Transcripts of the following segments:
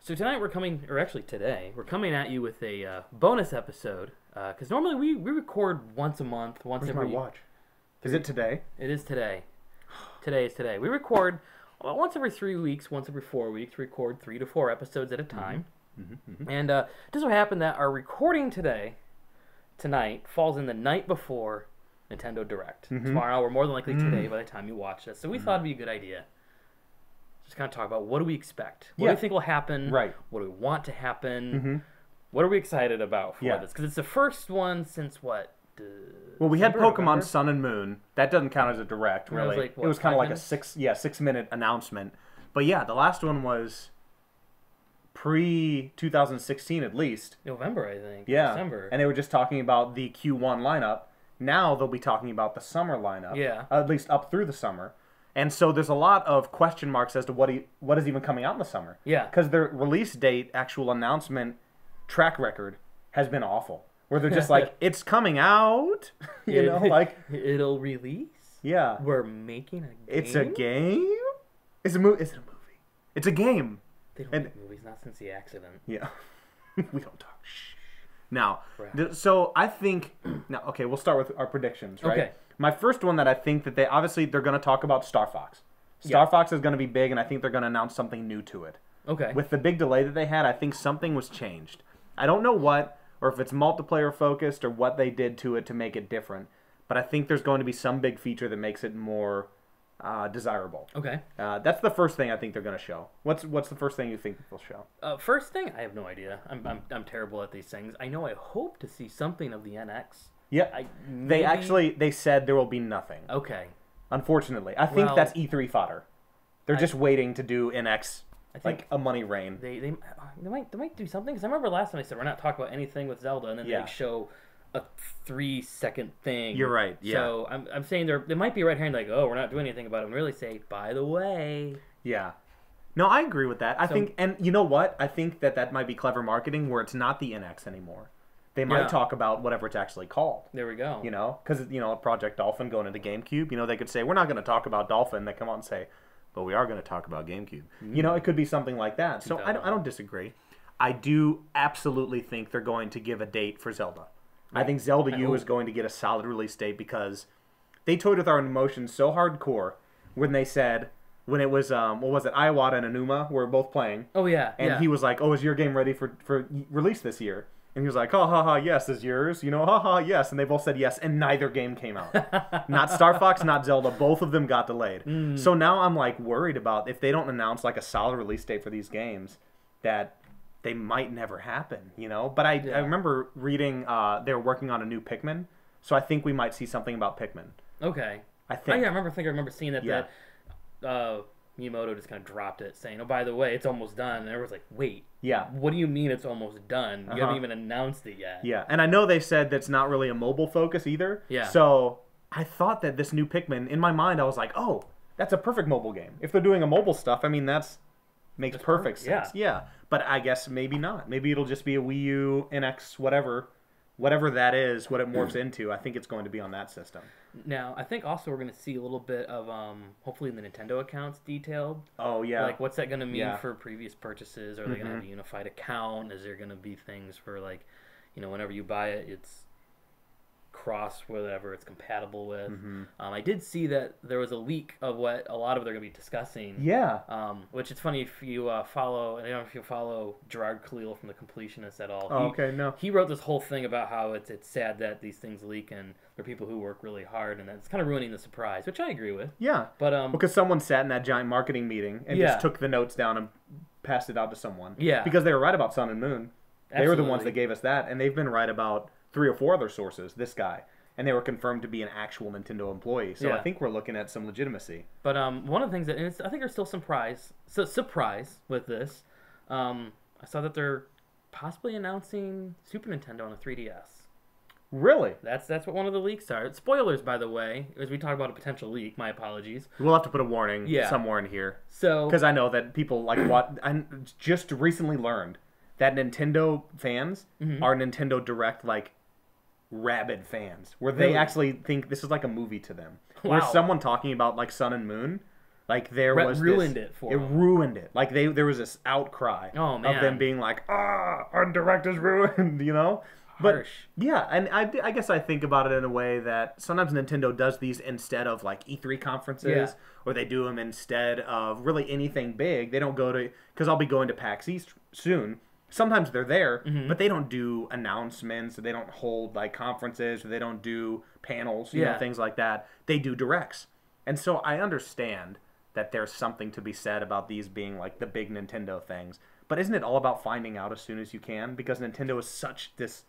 So tonight we're coming, or actually today, we're coming at you with a bonus episode. Because normally we record once a month, Where's my watch? Is it today? It is today. Today is today. We record once every 3 weeks, once every 4 weeks. Record 3 to 4 episodes at a time. And it just so happened that our recording tonight, falls in the night before Nintendo Direct. Tomorrow, or more than likely today by the time you watch this. So we thought it'd be a good idea. Just kind of talk about what do we expect? What do we think will happen? Right. What do we want to happen? What are we excited about for this? Because it's the first one since what? Well, we had Pokemon November? Sun and Moon. That doesn't count as a direct, And that was really. like, what, it was kind of 5 like minutes? a 6-minute announcement. But yeah, the last one was pre-2016 at least. November, I think. Yeah. December. And they were just talking about the Q1 lineup. Now they'll be talking about the summer lineup. Yeah. At least up through the summer. And so there's a lot of question marks as to what is even coming out in the summer. Yeah. Because their release date, actual announcement, track record has been awful. Where they're just like, it's coming out. You know, like... It'll release? Yeah. We're making a game? It's a game? Is it a movie? It's a game. They don't make movies, not since the accident. Yeah. We don't talk. Shh. Now, Right. so I think... Now, okay, we'll start with our predictions, right? Okay. My first one that I think that they're going to talk about Star Fox. Star Fox is going to be big, and I think they're going to announce something new to it. Okay. With the big delay that they had, I think something was changed. I don't know what, or if it's multiplayer focused, or what they did to it to make it different. But I think there's going to be some big feature that makes it more desirable. Okay. That's the first thing I think they're going to show. What's the first thing you think they'll show? First thing, I have no idea. I'm terrible at these things. I know I hope to see something of the NX. Yeah. They said there will be nothing. Okay. Unfortunately. I think that's E3 fodder. They're just waiting to do NX like a money rain. They might do something, because I remember last time they said we're not talking about anything with Zelda, and then they show a 3-second thing. You're right. Yeah. So I'm saying they might be right here and like, oh, we're not doing anything about it, and really say, by the way. Yeah. No, I agree with that. I think, and you know what? I think that might be clever marketing where it's not the NX anymore. They might talk about whatever it's actually called. There we go. You know, because Project Dolphin going into GameCube. You know, they could say we're not going to talk about Dolphin. They come out and say, but we are going to talk about GameCube. You know, it could be something like that. So I don't disagree. I do absolutely think they're going to give a date for Zelda. I think Zelda U is going to get a solid release date because they toyed with our emotions so hardcore when they said, when it was, what was it, Iwata and Anuma were both playing. Oh, yeah. And he was like, oh, is your game ready for release this year? And he was like, ha ha ha, yes, is yours? You know, ha ha, yes. And they both said yes, and neither game came out. Not Star Fox, not Zelda. Both of them got delayed. So now I'm like worried about if they don't announce like a solid release date for these games, that they might never happen, you know? But I remember reading they were working on a new Pikmin, so I think we might see something about Pikmin. Okay. I think. Oh, yeah, I remember seeing that Miyamoto just kind of dropped it, saying, oh, by the way, it's almost done. And everyone's like, wait. Yeah. What do you mean it's almost done? You haven't even announced it yet. Yeah, and I know they said that's not really a mobile focus either. Yeah. So I thought that this new Pikmin, in my mind, I was like, oh, that's a perfect mobile game. If they're doing a mobile stuff, I mean, makes perfect sense. Yeah. But I guess maybe not. Maybe it'll just be a Wii U, NX, whatever that is, what it morphs into. I think it's going to be on that system. Now, I think also we're going to see a little bit of, hopefully in the Nintendo accounts detailed. Oh, yeah. Like, what's that going to mean for previous purchases? Are they going to have a unified account? Is there going to be things for, like, whenever you buy it, it's cross whatever it's compatible with. I did see that there was a leak of what a lot of they're going to be discussing. Yeah. Which it's funny if you follow, I don't know if you follow Gerard Khalil from The Completionists at all. No. He wrote this whole thing about how it's sad that these things leak and there are people who work really hard and that's kind of ruining the surprise, which I agree with. Yeah. But because someone sat in that giant marketing meeting and just took the notes down and passed it out to someone. Yeah. Because they were right about Sun and Moon. They were the ones that gave us that, and they've been right about 3 or 4 other sources, this guy. And they were confirmed to be an actual Nintendo employee. So I think we're looking at some legitimacy. But one of the things that, and I think there's still some surprise with this, I saw that they're possibly announcing Super Nintendo on the 3DS. Really? That's what one of the leaks are. Spoilers, by the way, as we talk about a potential leak. My apologies. We'll have to put a warning somewhere in here. So, because I know that people like what I just recently learned that Nintendo fans are Nintendo Direct like rabid fans, where they actually think this is like a movie to them. Wow. Where someone talking about like Sun and Moon Like there was ruined it for them. Ruined it. Like there was this outcry of them being like, our direct is ruined, you know? Harsh. But yeah, and I guess I think about it in a way that sometimes Nintendo does these instead of like E3 conferences, or they do them instead of really anything big. They don't go to, because I'll be going to PAX East soon. Sometimes they're there, but they don't do announcements, or they don't hold like conferences, or they don't do panels, you know, things like that. They do directs. And so I understand that there's something to be said about these being like the big Nintendo things. But isn't it all about finding out as soon as you can? Because Nintendo is such this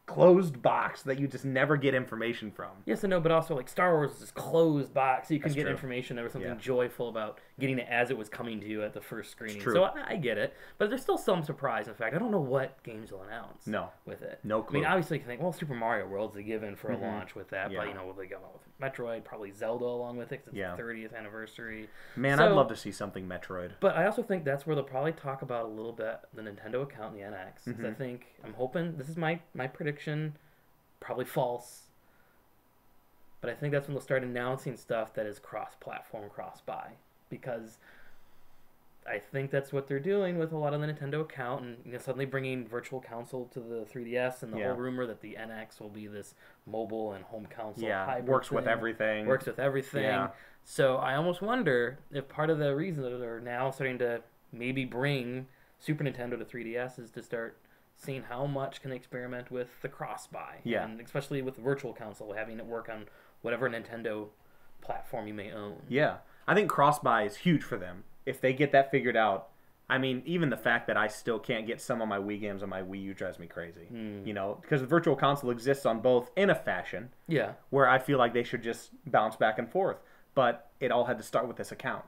closed box that you just never get information from. Yes and no, but also like Star Wars is this closed box, so you can get true. information. There was something joyful about getting it as it was coming to you at the first screening. True. So I get it, but there's still some surprise. In fact, I don't know what games will announce. With it. No clue. I mean, obviously you can think, well, Super Mario World's a given for a launch with that, but you know, will they go with Metroid? Probably Zelda along with it, because it's the 30th anniversary. Man, I'd love to see something Metroid. But I also think that's where they'll probably talk about a little bit the Nintendo account in the NX. Because I'm hoping, this is my prediction, probably false, but I think that's when they'll start announcing stuff that is cross-platform, cross-buy, because I think that's what they're doing with a lot of the Nintendo account, and you know, suddenly bringing Virtual Console to the 3DS, and the whole rumor that the NX will be this mobile and home console hybrid works thing. with everything. Works with everything. So I almost wonder if part of the reason that they're now starting to maybe bring Super Nintendo to 3DS is to start seeing how much can they experiment with the cross-buy. And especially with the Virtual Console, having it work on whatever Nintendo platform you may own. I think cross-buy is huge for them. If they get that figured out, I mean, even the fact that I still can't get some of my Wii games on my Wii U drives me crazy. You know, because the Virtual Console exists on both in a fashion. Where I feel like they should just bounce back and forth. But it all had to start with this account.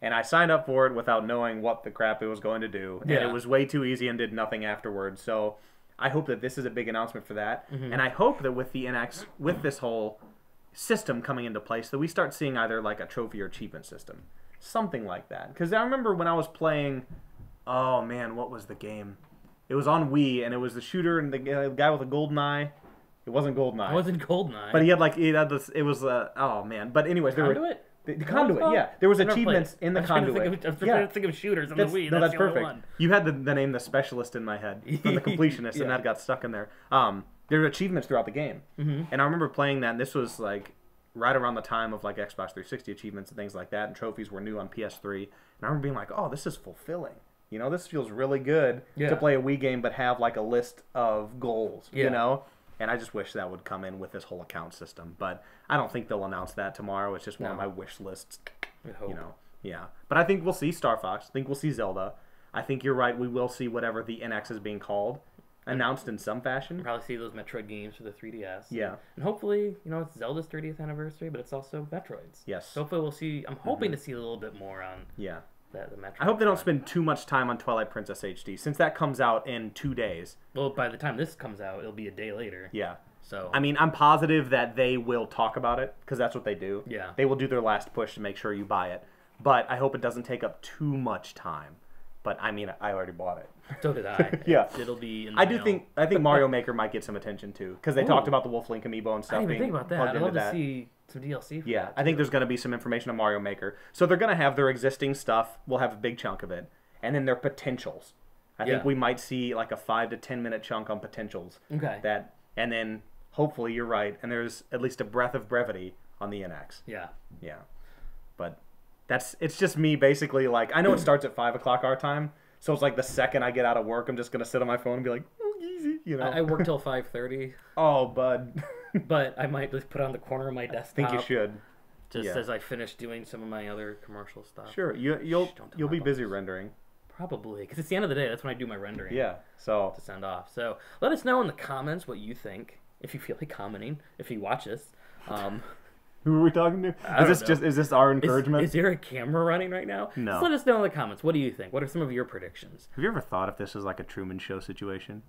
And I signed up for it without knowing what the crap it was going to do. And it was way too easy and did nothing afterwards. So I hope that this is a big announcement for that. And I hope that with the NX, with this whole system coming into place, that we start seeing either like a trophy or achievement system. Something like that. Because I remember when I was playing, oh man, what was the game? It was on Wii, and it was the shooter and the guy with a golden eye. It wasn't GoldenEye. It wasn't GoldenEye. But he had this, it was, oh man. But anyways, there were... The Conduit, yeah. There was achievements in the Conduit. I'm trying to think of shooters on the Wii. No, that's the perfect. One. You had the name The Specialist in my head from The Completionist, and that got stuck in there. There were achievements throughout the game. And I remember playing that, and this was like right around the time of like Xbox 360 achievements and things like that, and trophies were new on PS3. And I remember being like, oh, this is fulfilling. You know, this feels really good to play a Wii game but have like a list of goals, you know? And I just wish that would come in with this whole account system. But I don't think they'll announce that tomorrow. It's just one of my wish lists. You know, But I think we'll see Star Fox. I think we'll see Zelda. I think you're right. We will see whatever the NX is being called announced in some fashion. We'll probably see those Metroid games for the 3DS. Yeah. And hopefully, you know, it's Zelda's 30th anniversary, but it's also Metroid's. Yes. So hopefully we'll see. I'm hoping to see a little bit more on the Metroid. I hope they don't spend too much time on Twilight Princess HD, since that comes out in 2 days. Well, by the time this comes out, it'll be a day later. Yeah. So I mean, I'm positive that they will talk about it, because that's what they do. Yeah. They will do their last push to make sure you buy it. But I hope it doesn't take up too much time. But I mean, I already bought it. So did I. It'll be in the mail. I think Mario Maker might get some attention too, because they talked about the Wolf Link amiibo and stuff. I didn't even think about that. I'd love to see some DLC. Yeah, I think there's going to be some information on Mario Maker. So they're going to have their existing stuff. We'll have a big chunk of it, and then their potentials. I think we might see like a 5 to 10 minute chunk on potentials. Okay. And then hopefully you're right, and there's at least a breath of brevity on the NX. Yeah. Yeah. But it's just me basically, like, I know it starts at 5 o'clock our time, so it's like the second I get out of work, I'm just going to sit on my phone and be like, oh, easy, you know. I work till 5:30. Oh, bud. But I might just put it on the corner of my desktop. I think you should. Just as I finish doing some of my other commercial stuff. Sure, you'll be busy rendering. Probably, because it's the end of the day. That's when I do my rendering. Yeah, so. To send off. So let us know in the comments what you think, if you feel like commenting, if you watch this. Who are we talking to? Is this our encouragement? Is there a camera running right now? No. Just let us know in the comments. What do you think? What are some of your predictions? Have you ever thought if this is like a Truman Show situation?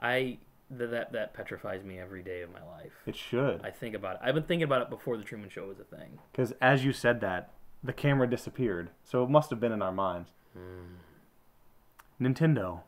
That petrifies me every day of my life. It should. I think about it. I've been thinking about it before the Truman Show was a thing. Because as you said that, the camera disappeared. So it must have been in our minds. Nintendo.